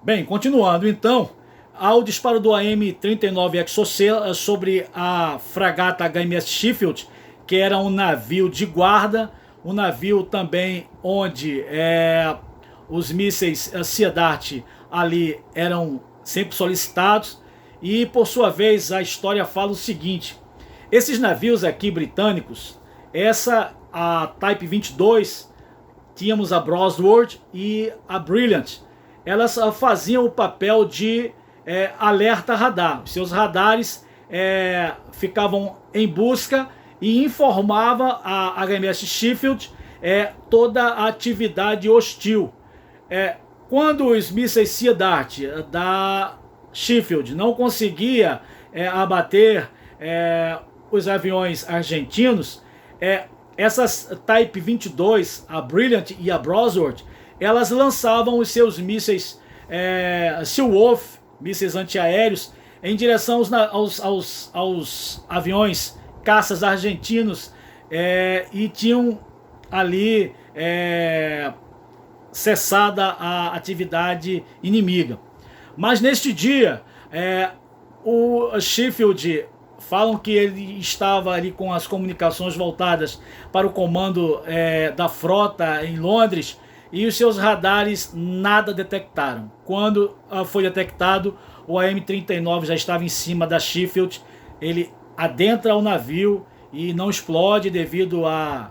Bem, continuando então, ao disparo do AM-39 Exocet sobre a fragata HMS Sheffield, que era um navio de guarda, um navio também onde os mísseis Sea Dart ali eram sempre solicitados, e por sua vez a história fala o seguinte: esses navios aqui britânicos, a Type 22, tínhamos a Brosworth e a Brilliant, elas faziam o papel de alerta radar. Os seus radares ficavam em busca e informava a HMS Sheffield toda a atividade hostil. Quando os mísseis Sea Dart da Sheffield não conseguia abater os aviões argentinos, essas Type 22, a Brilliant e a Brosworth, elas lançavam os seus mísseis Seawolf, mísseis antiaéreos, em direção aos aviões caças argentinos, e tinham ali cessada a atividade inimiga. Mas neste dia, o Sheffield, falam que ele estava ali com as comunicações voltadas para o comando da frota em Londres, e os seus radares nada detectaram. Quando foi detectado, o AM-39 já estava em cima da Sheffield. Ele adentra o navio e não explode devido à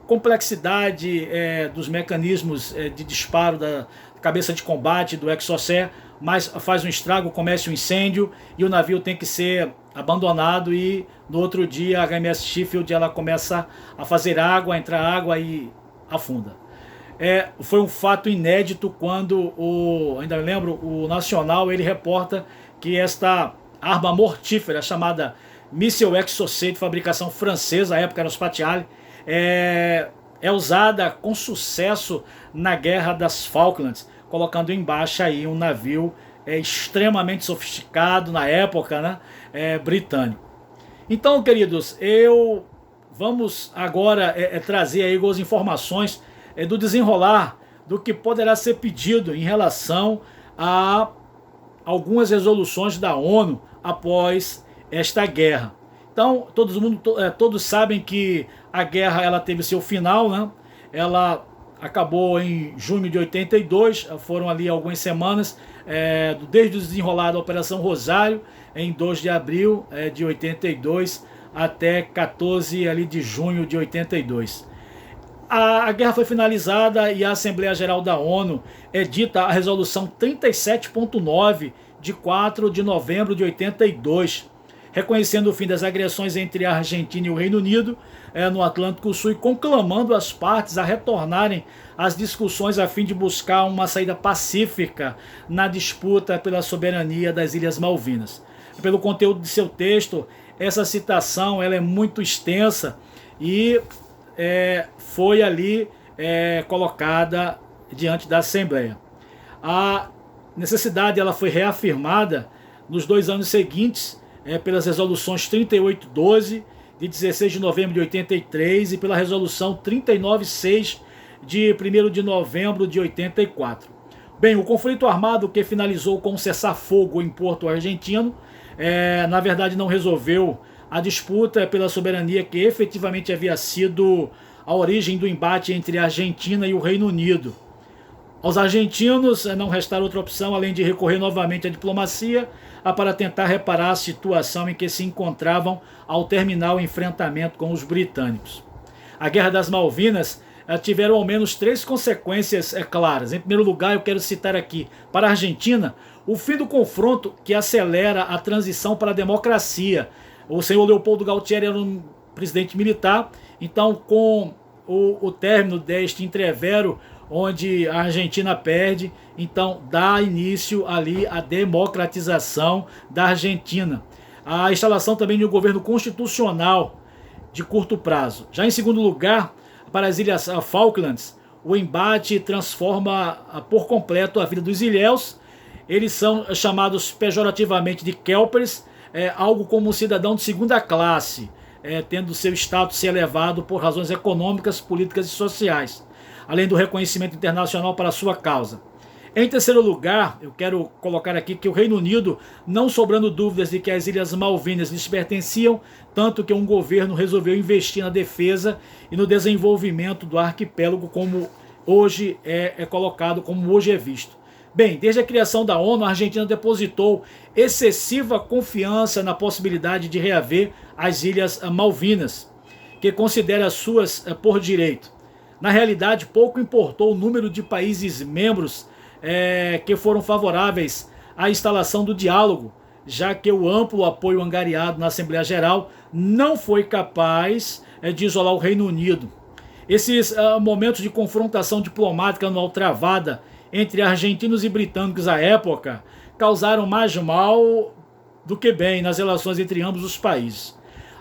complexidade dos mecanismos de disparo da cabeça de combate do Exocet, mas faz um estrago, começa um incêndio e o navio tem que ser abandonado, e no outro dia a HMS Sheffield ela começa a fazer água, a entrar água e afunda. Foi um fato inédito quando ainda lembro, o Nacional ele reporta que esta arma mortífera chamada Missile Exocet, de fabricação francesa, à época era o Spatiale, é usada com sucesso na Guerra das Falklands, colocando em baixa aí um navio extremamente sofisticado na época, né, britânico. Então, queridos, vamos agora trazer aí algumas informações do desenrolar do que poderá ser pedido em relação a algumas resoluções da ONU após esta guerra. Então, todos sabem que a guerra ela teve seu final, né? Ela acabou em junho de 82, foram ali algumas semanas, desde o desenrolar da Operação Rosário, em 2 de abril de 82, até 14 ali de junho de 82. A guerra foi finalizada e a Assembleia Geral da ONU edita a Resolução 37.9 de 4 de novembro de 82, reconhecendo o fim das agressões entre a Argentina e o Reino Unido no Atlântico Sul, e conclamando as partes a retornarem às discussões a fim de buscar uma saída pacífica na disputa pela soberania das Ilhas Malvinas. Pelo conteúdo de seu texto, essa citação ela é muito extensa e foi ali colocada diante da Assembleia. A necessidade ela foi reafirmada nos 2 anos seguintes pelas resoluções 3812 de 16 de novembro de 83 e pela resolução 396 de 1º de novembro de 84. Bem, o conflito armado que finalizou com um cessar-fogo em Porto Argentino, na verdade não resolveu a disputa pela soberania que efetivamente havia sido a origem do embate entre a Argentina e o Reino Unido. Aos argentinos não restaram outra opção além de recorrer novamente à diplomacia para tentar reparar a situação em que se encontravam ao terminar o enfrentamento com os britânicos. A Guerra das Malvinas tiveram ao menos 3 consequências claras. Em primeiro lugar, eu quero citar aqui, para a Argentina, o fim do confronto que acelera a transição para a democracia. O senhor Leopoldo Galtieri era um presidente militar, então com o término deste entrevero, onde a Argentina perde, então dá início ali à democratização da Argentina. A instalação também de um governo constitucional de curto prazo. Já em segundo lugar, para as Ilhas Falklands, o embate transforma por completo a vida dos ilhéus. Eles são chamados pejorativamente de Kelpers, algo como um cidadão de segunda classe, tendo seu status elevado por razões econômicas, políticas e sociais, além do reconhecimento internacional para sua causa. Em terceiro lugar, eu quero colocar aqui que o Reino Unido, não sobrando dúvidas de que as Ilhas Malvinas lhes pertenciam, tanto que um governo resolveu investir na defesa e no desenvolvimento do arquipélago, como hoje é colocado, como hoje é visto. Bem, desde a criação da ONU, a Argentina depositou excessiva confiança na possibilidade de reaver as Ilhas Malvinas, que considera suas por direito. Na realidade, pouco importou o número de países membros que foram favoráveis à instalação do diálogo, já que o amplo apoio angariado na Assembleia Geral não foi capaz de isolar o Reino Unido. Esses momentos de confrontação diplomática anual travada entre argentinos e britânicos à época causaram mais mal do que bem nas relações entre ambos os países.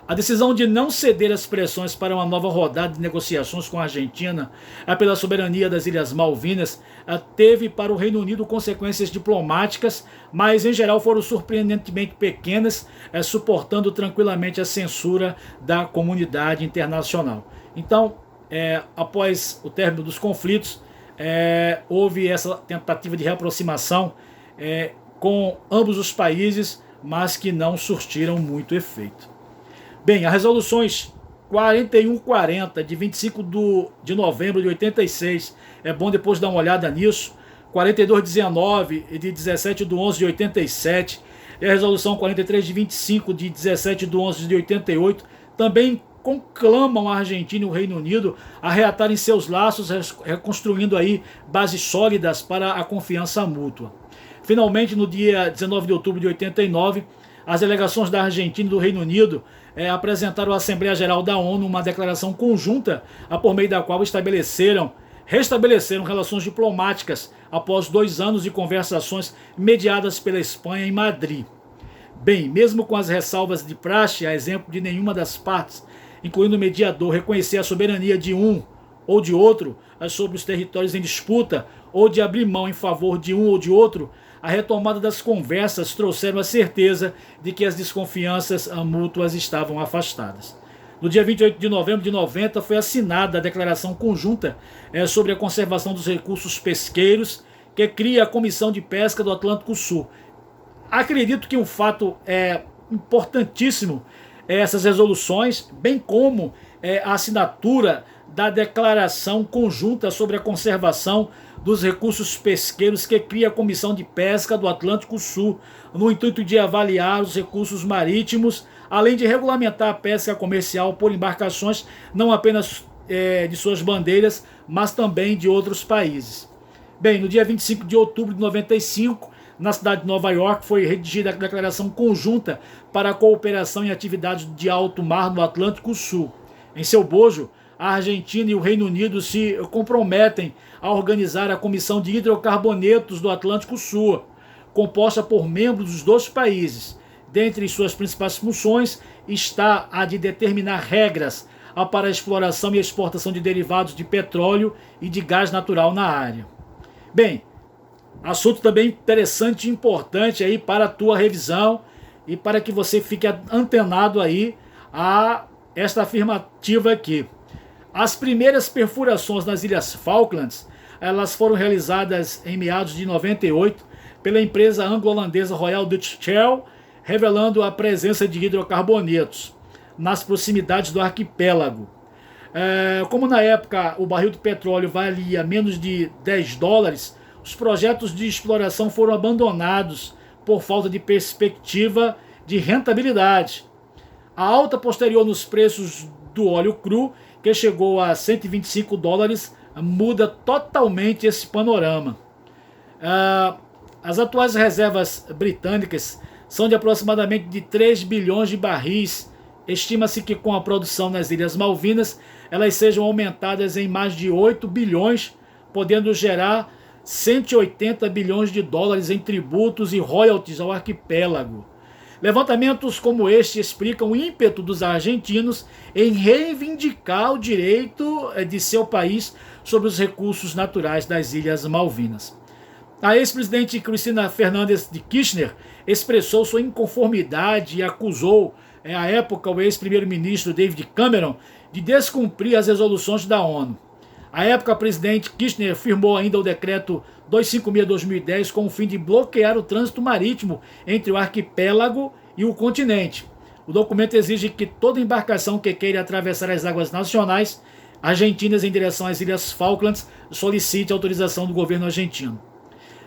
A decisão de não ceder às pressões para uma nova rodada de negociações com a Argentina pela soberania das Ilhas Malvinas teve para o Reino Unido consequências diplomáticas, mas em geral foram surpreendentemente pequenas, suportando tranquilamente a censura da comunidade internacional. Então, após o término dos conflitos, houve essa tentativa de reaproximação com ambos os países, mas que não surtiram muito efeito. Bem, as resoluções 4140 de 25 de novembro de 86, é bom depois dar uma olhada nisso, 4219 de 17 de 11 de 87, e a resolução 43 de 25 de 17 de 11 de 88, também conclamam a Argentina e o Reino Unido a reatarem seus laços, reconstruindo aí bases sólidas para a confiança mútua. Finalmente, no dia 19 de outubro de 89, as delegações da Argentina e do Reino Unido apresentaram à Assembleia Geral da ONU uma declaração conjunta, por meio da qual restabeleceram relações diplomáticas após 2 anos de conversações mediadas pela Espanha em Madrid. Bem, mesmo com as ressalvas de praxe, a exemplo de nenhuma das partes, incluindo o mediador, reconhecer a soberania de um ou de outro sobre os territórios em disputa, ou de abrir mão em favor de um ou de outro, a retomada das conversas trouxeram a certeza de que as desconfianças mútuas estavam afastadas. No dia 28 de novembro de 90 foi assinada a declaração conjunta sobre a conservação dos recursos pesqueiros, que cria a Comissão de Pesca do Atlântico Sul. Acredito que um fato importantíssimo essas resoluções, bem como a assinatura da declaração conjunta sobre a conservação dos recursos pesqueiros, que cria a Comissão de Pesca do Atlântico Sul, no intuito de avaliar os recursos marítimos, além de regulamentar a pesca comercial por embarcações, não apenas de suas bandeiras, mas também de outros países. Bem, no dia 25 de outubro de 95, na cidade de Nova York, foi redigida a declaração conjunta para a cooperação em atividades de alto mar no Atlântico Sul. Em seu bojo, a Argentina e o Reino Unido se comprometem a organizar a Comissão de Hidrocarbonetos do Atlântico Sul, composta por membros dos 2 países. Dentre suas principais funções está a de determinar regras para a exploração e exportação de derivados de petróleo e de gás natural na área. Bem, assunto também interessante e importante aí para a tua revisão e para que você fique antenado aí a esta afirmativa aqui. As primeiras perfurações nas Ilhas Falklands, elas foram realizadas em meados de 98 pela empresa anglo-holandesa Royal Dutch Shell, revelando a presença de hidrocarbonetos nas proximidades do arquipélago. Como na época o barril de petróleo valia menos de $10, os projetos de exploração foram abandonados por falta de perspectiva de rentabilidade. A alta posterior nos preços do óleo cru, que chegou a $125, muda totalmente esse panorama. As atuais reservas britânicas são de aproximadamente de 3 bilhões de barris. Estima-se que com a produção nas Ilhas Malvinas, elas sejam aumentadas em mais de 8 bilhões, podendo gerar $180 bilhões em tributos e royalties ao arquipélago. Levantamentos como este explicam o ímpeto dos argentinos em reivindicar o direito de seu país sobre os recursos naturais das Ilhas Malvinas. A ex-presidente Cristina Fernández de Kirchner expressou sua inconformidade e acusou, à época, o ex-primeiro-ministro David Cameron de descumprir as resoluções da ONU. À época, o presidente Kirchner firmou ainda o decreto 256/2010 com o fim de bloquear o trânsito marítimo entre o arquipélago e o continente. O documento exige que toda embarcação que queira atravessar as águas nacionais argentinas em direção às Ilhas Falklands solicite autorização do governo argentino.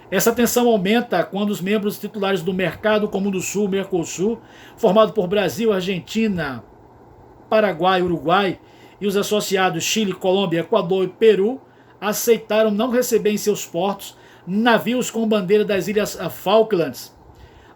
Essa tensão aumenta quando os membros titulares do Mercado Comum do Sul, Mercosul, formado por Brasil, Argentina, Paraguai, Uruguai, e os associados Chile, Colômbia, Equador e Peru, aceitaram não receber em seus portos navios com bandeira das Ilhas Falklands.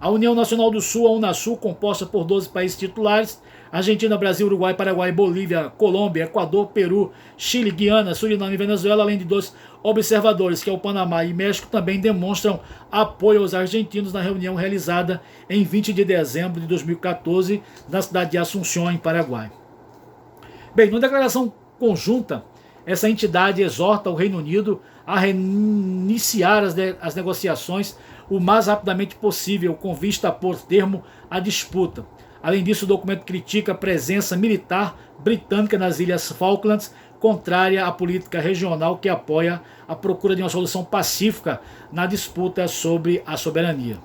A União Nacional do Sul, a Unasul, composta por 12 países titulares, Argentina, Brasil, Uruguai, Paraguai, Bolívia, Colômbia, Equador, Peru, Chile, Guiana, Suriname e Venezuela, além de 2 observadores, que é o Panamá e México, também demonstram apoio aos argentinos na reunião realizada em 20 de dezembro de 2014 na cidade de Assunção, em Paraguai. Bem, numa declaração conjunta, essa entidade exorta o Reino Unido a reiniciar as negociações o mais rapidamente possível, com vista a pôr termo à disputa. Além disso, o documento critica a presença militar britânica nas Ilhas Falklands, contrária à política regional que apoia a procura de uma solução pacífica na disputa sobre a soberania.